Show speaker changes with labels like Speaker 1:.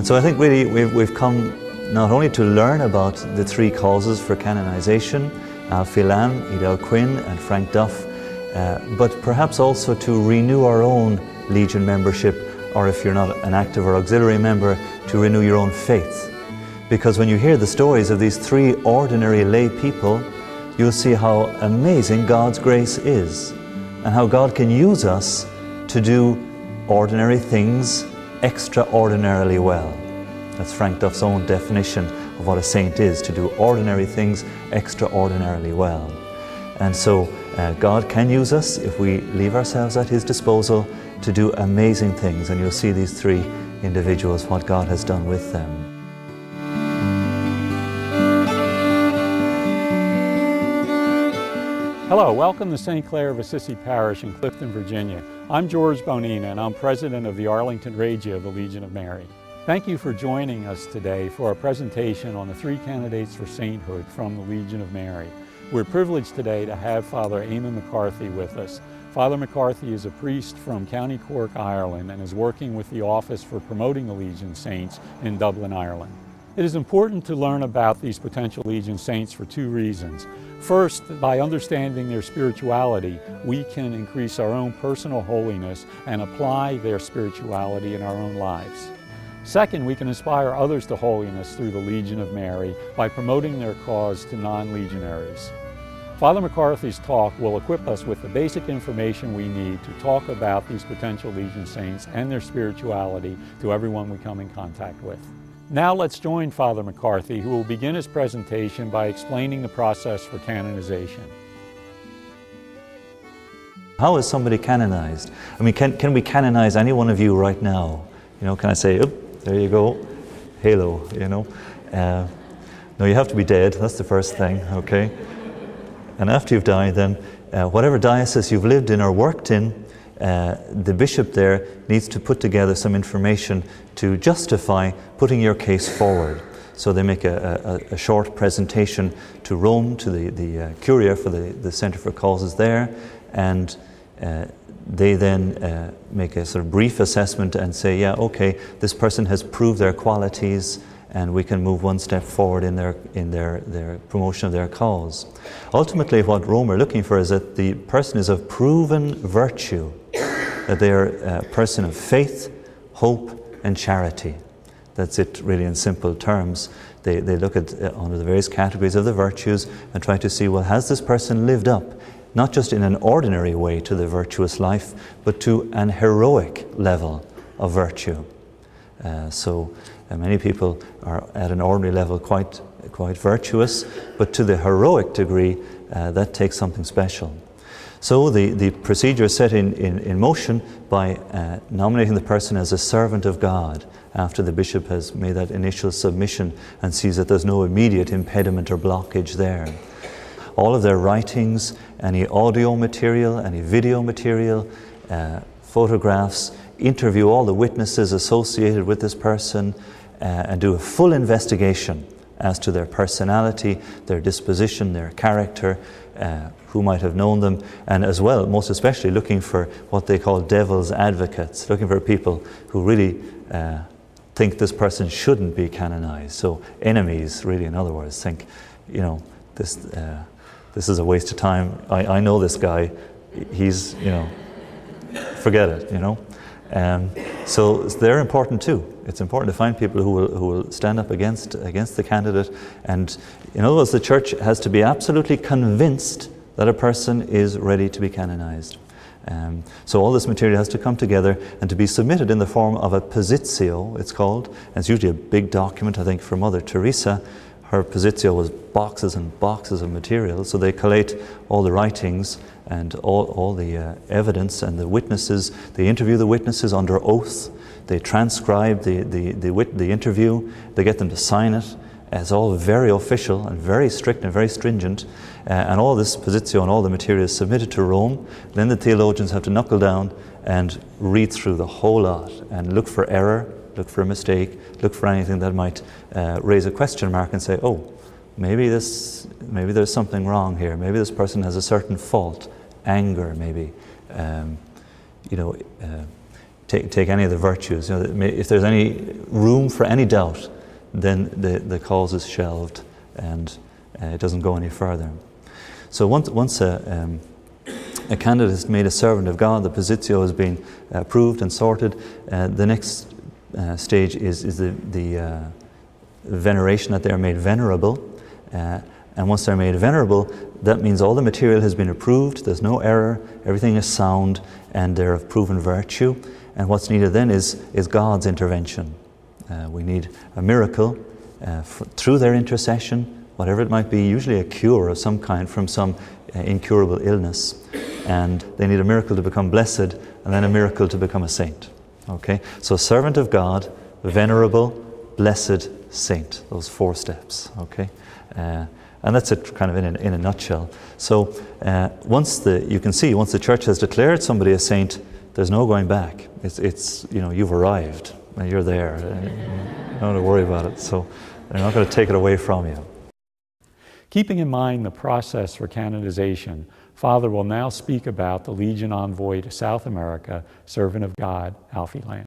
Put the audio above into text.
Speaker 1: So I think really we've come not only to learn about the three causes for canonization, Alfie, Lambe, Edel, Quinn and Frank Duff, but perhaps also to renew our own Legion membership, or if you're not an active or auxiliary member, to renew your own faith. Because when you hear the stories of these three ordinary lay people, you'll see how amazing God's grace is and how God can use us to do ordinary things extraordinarily well. That's Frank Duff's own definition of what a saint is, to do ordinary things extraordinarily well. And so God can use us if we leave ourselves at His disposal to do amazing things, and you'll see these three individuals, what God has done with them.
Speaker 2: Hello, welcome to St. Clair of Assisi Parish in Clifton, Virginia. I'm George Bonina and I'm president of the Arlington Regia of the Legion of Mary. Thank you for joining us today for our presentation on the three candidates for sainthood from the Legion of Mary. We're privileged today to have Father Eamonn McCarthy with us. Father McCarthy is a priest from County Cork, Ireland, and is working with the Office for Promoting the Legion Saints in Dublin, Ireland. It is important to learn about these potential Legion Saints for two reasons. First, by understanding their spirituality, we can increase our own personal holiness and apply their spirituality in our own lives. Second, we can inspire others to holiness through the Legion of Mary by promoting their cause to non-legionaries. Father McCarthy's talk will equip us with the basic information we need to talk about these potential Legion Saints and their spirituality to everyone we come in contact with. Now let's join Father McCarthy, who will begin his presentation by explaining the process for canonization.
Speaker 1: How is somebody canonized? I mean, can we canonize any one of you right now? You know, can I say, oh, there you go, halo, you know? No, you have to be dead, that's the first thing, okay? And after you've died, then whatever diocese you've lived in or worked in, the bishop there needs to put together some information to justify putting your case forward. So they make a short presentation to Rome, to the Curia for the Centre for Causes there, and they then make a sort of brief assessment and say, yeah, okay, this person has proved their qualities and we can move one step forward in their promotion of their cause. Ultimately, what Rome are looking for is that the person is of proven virtue, that they are a person of faith, hope, and charity. That's it really in simple terms. They look at under the various categories of the virtues and try to see, well, has this person lived up, not just in an ordinary way to the virtuous life, but to an heroic level of virtue. Many people are at an ordinary level quite virtuous, but to the heroic degree, that takes something special. So the procedure is set in motion by nominating the person as a servant of God after the bishop has made that initial submission and sees that there's no immediate impediment or blockage there. All of their writings, any audio material, any video material, photographs, interview all the witnesses associated with this person, and do a full investigation as to their personality, their disposition, their character, who might have known them, and as well, most especially, looking for what they call devil's advocates, looking for people who really think this person shouldn't be canonized. So enemies, really, in other words, think, you know, this is a waste of time. I know this guy. He's, you know, forget it, you know. So they're important too. It's important to find people who will stand up against the candidate, and in other words, the Church has to be absolutely convinced that a person is ready to be canonized. So all this material has to come together and to be submitted in the form of a positio, it's called, and it's usually a big document. I think for Mother Teresa, her positio was boxes and boxes of material, so they collate all the writings and all the evidence and the witnesses. They interview the witnesses under oath. They transcribe the interview. They get them to sign it. It's all very official and very strict and very stringent. And all this positio and all the material is submitted to Rome. Then the theologians have to knuckle down and read through the whole lot and look for error, look for a mistake, look for anything that might raise a question mark and say, oh, maybe there's something wrong here. Maybe this person has a certain fault, anger, maybe. Take any of the virtues. If there's any room for any doubt, then the cause is shelved and it doesn't go any further. So once a candidate is made a servant of God, the positio has been approved and sorted. The next stage is the veneration, that they are made venerable. And once they're made venerable, that means all the material has been approved, there's no error, everything is sound, and they're of proven virtue. And what's needed then is God's intervention. We need a miracle through their intercession, whatever it might be, usually a cure of some kind from some incurable illness. And they need a miracle to become blessed, and then a miracle to become a saint. Okay? So servant of God, venerable, blessed, saint. Those 4 steps. Okay? And that's it kind of in a nutshell. So once the church has declared somebody a saint, there's no going back. It's you've arrived and you're there. You don't have to worry about it. So they're not going to take it away from you.
Speaker 2: Keeping in mind the process for canonization, Father will now speak about the Legion envoy to South America, servant of God, Alfie Lambe.